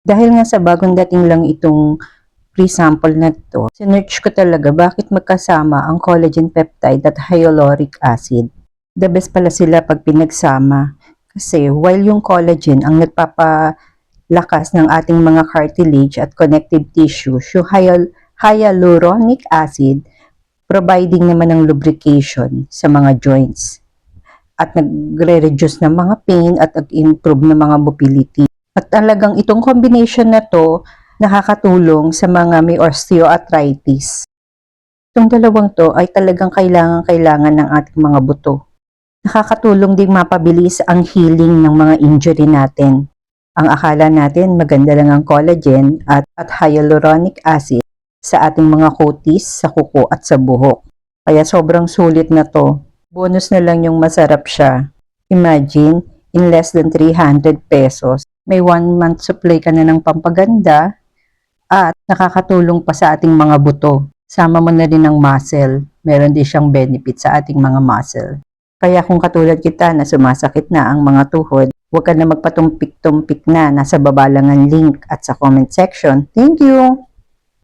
Dahil nga sa bagong dating lang itong free sample na to, sinearch ko talaga bakit magkasama ang collagen peptide at hyaluronic acid. The best pala sila pag pinagsama. Kasi while yung collagen ang nagpapalakas ng ating mga cartilage at connective tissues, yung hyaluronic acid providing naman ng lubrication sa mga joints at nagre-reduce ng mga pain at nag-improve ng mga mobility. At talagang itong combination na to nakakatulong sa mga may osteoarthritis. Itong dalawang to ay talagang kailangan ng ating mga buto. Nakakatulong ding mapabilis ang healing ng mga injury natin. Ang akala natin maganda lang ang collagen at hyaluronic acid sa ating mga kutis, sa kuko at sa buhok. Kaya sobrang sulit na to. Bonus na lang yung masarap siya. Imagine, in less than 300 pesos, may 1 month supply ka na ng pampaganda at nakakatulong pa sa ating mga buto. Sama mo na rin ng muscle. Meron din siyang benefit sa ating mga muscle. Kaya kung katulad kita na sumasakit na ang mga tuhod, huwag ka na magpatumpik-tumpik na. Nasa baba lang ang link at sa comment section. Thank you!